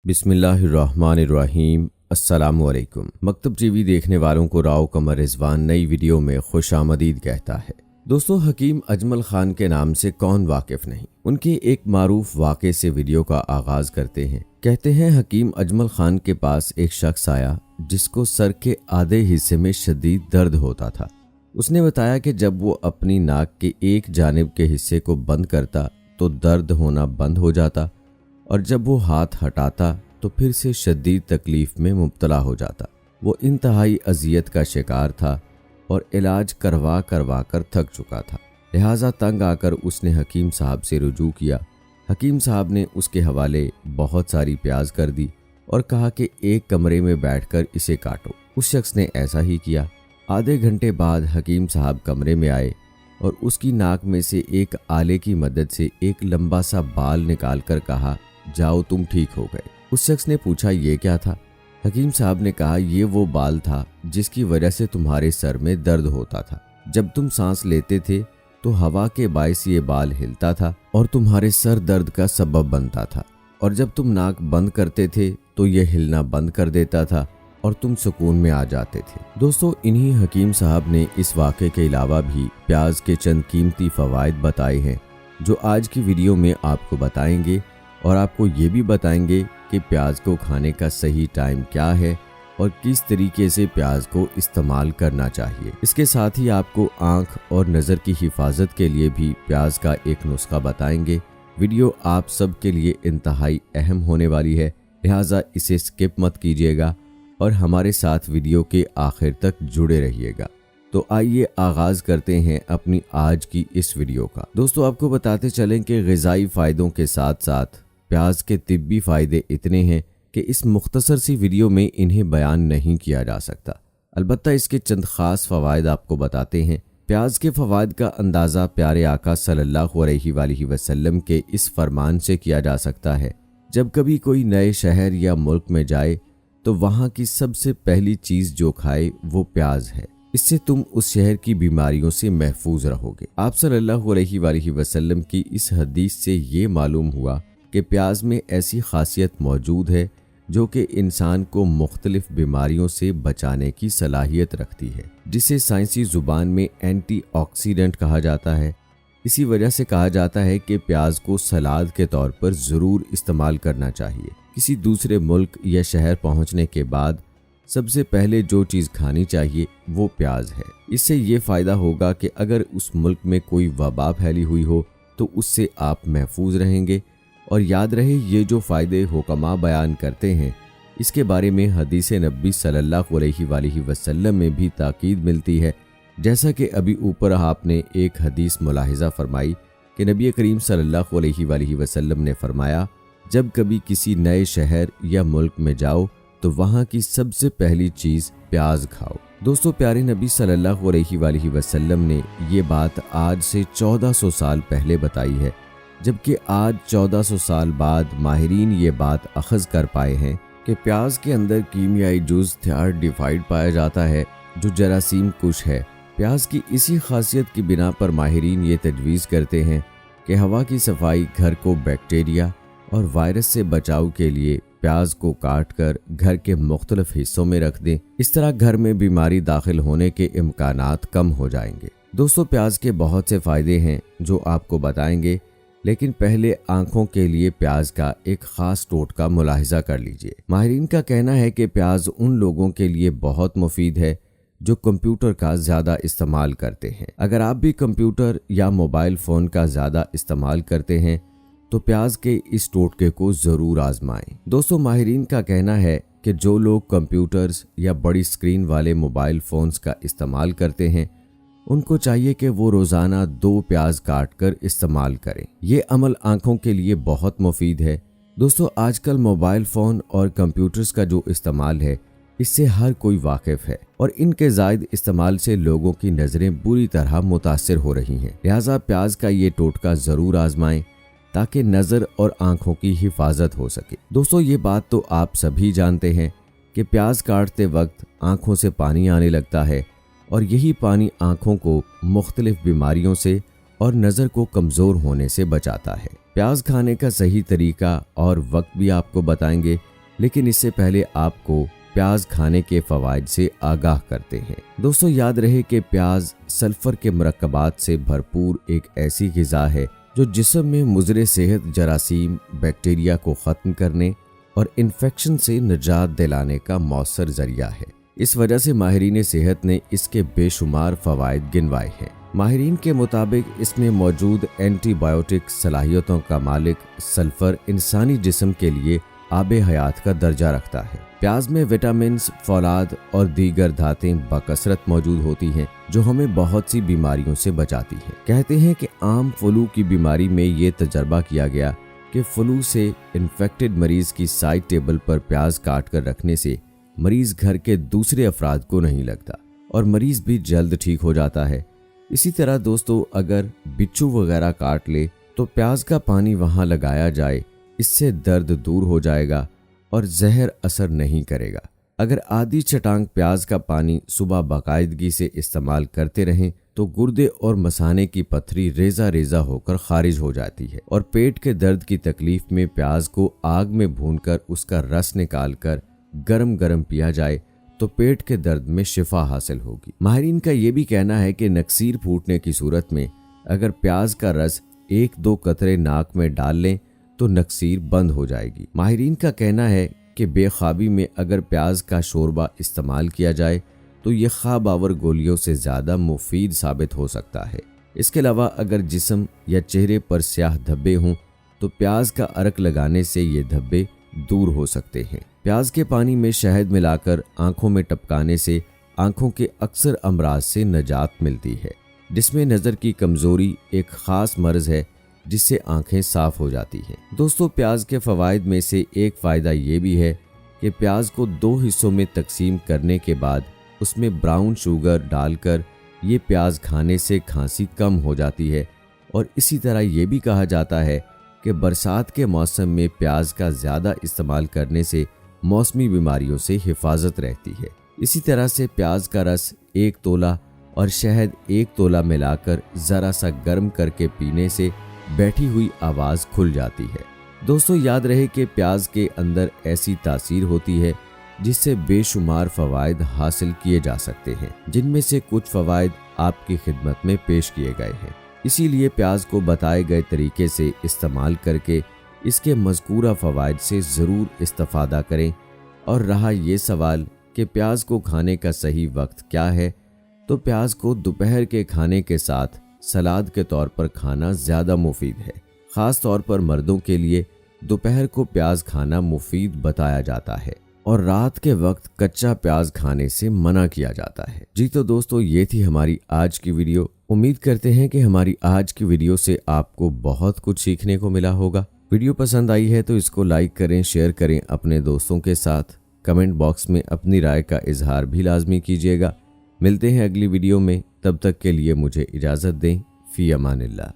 बिस्मिल्लाहिर्रहमानिर्रहीम। अस्सलामुअलैकुम। मकतब टीवी देखने वालों को राव कमर रिजवान नई वीडियो में खुश आमदीद कहता है। दोस्तों, हकीम अजमल खान के नाम से कौन वाकिफ नहीं। उनके एक मारूफ वाक़े से वीडियो का आगाज करते हैं। कहते हैं, हकीम अजमल खान के पास एक शख्स आया जिसको सर के आधे हिस्से में शदीद दर्द होता था। उसने बताया कि जब वो अपनी नाक के एक जानिब के हिस्से को बंद करता तो दर्द होना बंद हो जाता, और जब वो हाथ हटाता तो फिर से शदीद तकलीफ में मुब्तला हो जाता। वो इंतहाई अजियत का शिकार था और इलाज करवा करवा कर थक चुका था। लिहाजा तंग आकर उसने हकीम साहब से रुजू किया। हकीम साहब ने उसके हवाले बहुत सारी प्याज कर दी और कहा कि एक कमरे में बैठकर इसे काटो। उस शख्स ने ऐसा ही किया। आधे घंटे बाद हकीम साहब कमरे में आए और उसकी नाक में से एक आले की मदद से एक लंबा सा बाल निकाल कर कहा, जाओ तुम ठीक हो गए। उस शख्स ने पूछा, ये क्या था? हकीम साहब ने कहा, ये वो बाल था जिसकी वजह से तुम्हारे सर में दर्द होता था। जब तुम सांस लेते थे तो हवा के बायस ये बाल हिलता था और तुम्हारे सर दर्द का सबब बनता था, और जब तुम नाक बंद करते थे तो यह हिलना बंद कर देता था और तुम सुकून में आ जाते थे। दोस्तों, इन्हीं हकीम साहब ने इस वाक़े के अलावा भी प्याज के चंद कीमती फ़वाइद बताए हैं जो आज की वीडियो में आपको बताएंगे, और आपको ये भी बताएंगे कि प्याज को खाने का सही टाइम क्या है और किस तरीके से प्याज को इस्तेमाल करना चाहिए। इसके साथ ही आपको आँख और नज़र की हिफाजत के लिए भी प्याज का एक नुस्खा बताएंगे। वीडियो आप सब के लिए इंतहाई अहम होने वाली है, लिहाजा इसे स्किप मत कीजिएगा और हमारे साथ वीडियो के आखिर तक जुड़े रहिएगा। तो आइए आगाज़ करते हैं अपनी आज की इस वीडियो का। दोस्तों, आपको बताते चलें कि ग़िज़ाई फ़ायदों के साथ साथ प्याज के तिब्बी फ़ायदे इतने हैं कि इस मुख्तसर सी वीडियो में इन्हें बयान नहीं किया जा सकता। अलबत्ता इसके चंद ख़ास फ़वाइद आपको बताते हैं। प्याज के फ़वाइद का अंदाज़ा प्यारे आका सल्लल्लाहु अलैहि वसल्लम के इस फरमान से किया जा सकता है, जब कभी कोई नए शहर या मुल्क में जाए तो वहाँ की सबसे पहली चीज़ जो खाए वो प्याज है। इससे तुम उस शहर की बीमारियों से महफूज रहोगे। आप सल्लल्लाहु अलैहि वसल्लम की इस हदीस से ये मालूम हुआ कि प्याज में ऐसी खासियत मौजूद है जो कि इंसान को मुख्तलिफ बीमारियों से बचाने की सलाहियत रखती है, जिसे साइंसी ज़ुबान में एंटीऑक्सीडेंट कहा जाता है। इसी वजह से कहा जाता है कि प्याज को सलाद के तौर पर ज़रूर इस्तेमाल करना चाहिए। किसी दूसरे मुल्क या शहर पहुंचने के बाद सबसे पहले जो चीज़ खानी चाहिए वो प्याज है। इससे ये फ़ायदा होगा कि अगर उस मुल्क में कोई वबा फैली हुई हो तो उससे आप महफूज रहेंगे। और याद रहे, ये जो फ़ायदे हुक्मा बयान करते हैं इसके बारे में हदीस नबी सल्लल्लाहु अलैहि वसल्लम में भी ताकीद मिलती है। जैसा कि अभी ऊपर आपने एक हदीस मुलाहिज़ा फरमाई कि नबी करीम सल्लल्लाहु अलैहि वसल्लम ने फरमाया, जब कभी किसी नए शहर या मुल्क में जाओ तो वहाँ की सबसे पहली चीज़ प्याज खाओ। दोस्तों, प्यारे नबी सल्लल्लाहु अलैहि वसल्लम ने ये बात आज से 1400 साल पहले बताई है, जबकि आज 1400 साल बाद माहिरीन ये बात अखज़ कर पाए हैं कि प्याज के अंदर कीमियाई जुज़ थियारडिफाइड पाया जाता है जो जरासीम कुश है। प्याज की इसी खासियत की बिना पर माहिरीन ये तजवीज़ करते हैं कि हवा की सफाई, घर को बैक्टीरिया और वायरस से बचाव के लिए प्याज को काट कर घर के मुख्तलिफ हिस्सों में रख दें। इस तरह घर में बीमारी दाखिल होने के इम्कानात कम हो जाएंगे। दोस्तों, प्याज के बहुत से फ़ायदे हैं जो आपको बताएंगे, लेकिन पहले आंखों के लिए प्याज का एक ख़ास टोटका मुलाहिज़ा कर लीजिए। माहिरीन का कहना है कि प्याज उन लोगों के लिए बहुत मुफीद है जो कंप्यूटर का ज़्यादा इस्तेमाल करते हैं। अगर आप भी कंप्यूटर या मोबाइल फ़ोन का ज़्यादा इस्तेमाल करते हैं तो प्याज के इस टोटके को ज़रूर आजमाएं। दोस्तों, माहिरीन का कहना है कि जो लोग कंप्यूटर्स या बड़ी स्क्रीन वाले मोबाइल फ़ोन्स का इस्तेमाल करते हैं उनको चाहिए कि वो रोज़ाना 2 प्याज काट कर इस्तेमाल करें। ये अमल आँखों के लिए बहुत मुफीद है। दोस्तों, आजकल मोबाइल फ़ोन और कंप्यूटर्स का जो इस्तेमाल है इससे हर कोई वाकिफ़ है, और इनके ज़ायद इस्तेमाल से लोगों की नज़रें बुरी तरह मुतासिर हो रही हैं। लिहाजा प्याज का ये टोटका ज़रूर आजमाएं ताकि नज़र और आँखों की हिफाजत हो सके। दोस्तों, ये बात तो आप सभी जानते हैं कि प्याज काटते वक्त आँखों से पानी आने लगता है, और यही पानी आँखों को मुख्तलिफ बीमारियों से और नज़र को कमज़ोर होने से बचाता है। प्याज खाने का सही तरीका और वक्त भी आपको बताएंगे, लेकिन इससे पहले आपको प्याज खाने के फवायद से आगाह करते हैं। दोस्तों याद रहे कि प्याज सल्फर के मरकबात से भरपूर एक ऐसी ग़िज़ा है जो जिस्म में मुज़र सेहत जरासीम बैक्टीरिया को ख़त्म करने और इन्फेक्शन से निजात दिलाने का मौसर ज़रिया है। इस वजह से माहिरीन सेहत ने इसके बेशुमार फ़वायद गिनवाए हैं। माहिरीन के मुताबिक इसमें मौजूद एंटीबायोटिक सलाहियतों का मालिक सल्फर इंसानी जिस्म के लिए आबे हयात का दर्जा रखता है। प्याज में विटामिन्स, फौलाद और दीगर धातें बकसरत मौजूद होती हैं जो हमें बहुत सी बीमारियों से बचाती हैं। कहते हैं कि आम फ्लू की बीमारी में ये तजर्बा किया गया कि फ्लू से इन्फेक्टेड मरीज की साइड टेबल पर प्याज काट कर रखने से मरीज घर के दूसरे अफराद को नहीं लगता और मरीज भी जल्द ठीक हो जाता है। इसी तरह दोस्तों अगर बिच्छू वगैरह काट ले तो प्याज का पानी वहां लगाया जाए, इससे दर्द दूर हो जाएगा और जहर असर नहीं करेगा। अगर आधी चटांग प्याज का पानी सुबह बाकायदगी से इस्तेमाल करते रहें तो गुर्दे और मसाने की पथरी रेजा रेजा होकर खारिज हो जाती है और पेट के दर्द की तकलीफ में प्याज को आग में भूनकर उसका रस निकालकर गरम गरम पिया जाए तो पेट के दर्द में शिफा हासिल होगी। माहिरीन का यह भी कहना है कि नक्सीर फूटने की सूरत में अगर प्याज का रस 1-2 कतरे नाक में डाल लें तो नक्सीर बंद हो जाएगी। माहिरीन का कहना है कि बेख्वाबी में अगर प्याज का शोरबा इस्तेमाल किया जाए तो ये ख्वाब आवर गोलियों से ज़्यादा मुफीद साबित हो सकता है। इसके अलावा अगर जिस्म या चेहरे पर स्याह धब्बे हों तो प्याज का अरक लगाने से ये धब्बे दूर हो सकते हैं। प्याज के पानी में शहद मिलाकर आंखों में टपकाने से आंखों के अक्सर अमराज से निजात मिलती है, जिसमें नज़र की कमज़ोरी एक ख़ास मर्ज़ है जिससे आंखें साफ हो जाती हैं। दोस्तों प्याज के फ़वाइद में से एक फ़ायदा ये भी है कि प्याज को 2 हिस्सों में तकसीम करने के बाद उसमें ब्राउन शुगर डालकर ये प्याज खाने से खांसी कम हो जाती है और इसी तरह ये भी कहा जाता है कि बरसात के मौसम में प्याज का ज़्यादा इस्तेमाल करने से मौसमी बीमारियों से हिफाजत रहती है। इसी तरह से प्याज का रस 1 तोला और शहद 1 तोला मिलाकर ज़रा सा गर्म करके पीने से बैठी हुई आवाज़ खुल जाती है। दोस्तों याद रहे कि प्याज के अंदर ऐसी तासीर होती है जिससे बेशुमार फ़वाइद हासिल किए जा सकते हैं, जिनमें से कुछ फ़वाइद आपकी खिदमत में पेश किए गए हैं। इसीलिए प्याज को बताए गए तरीके से इस्तेमाल करके इसके मज़कूरा फ़वाइद से ज़रूर इस्तिफ़ादा करें। और रहा ये सवाल कि प्याज को खाने का सही वक्त क्या है, तो प्याज को दोपहर के खाने के साथ सलाद के तौर पर खाना ज़्यादा मुफीद है। ख़ास तौर पर मर्दों के लिए दोपहर को प्याज खाना मुफीद बताया जाता है और रात के वक्त कच्चा प्याज खाने से मना किया जाता है। जी तो दोस्तों ये थी हमारी आज की वीडियो। उम्मीद करते हैं कि हमारी आज की वीडियो से आपको बहुत कुछ सीखने को मिला होगा। वीडियो पसंद आई है तो इसको लाइक करें, शेयर करें अपने दोस्तों के साथ। कमेंट बॉक्स में अपनी राय का इजहार भी लाजमी कीजिएगा। मिलते हैं अगली वीडियो में, तब तक के लिए मुझे इजाज़त दें। फ़ी अमानिल्लाह।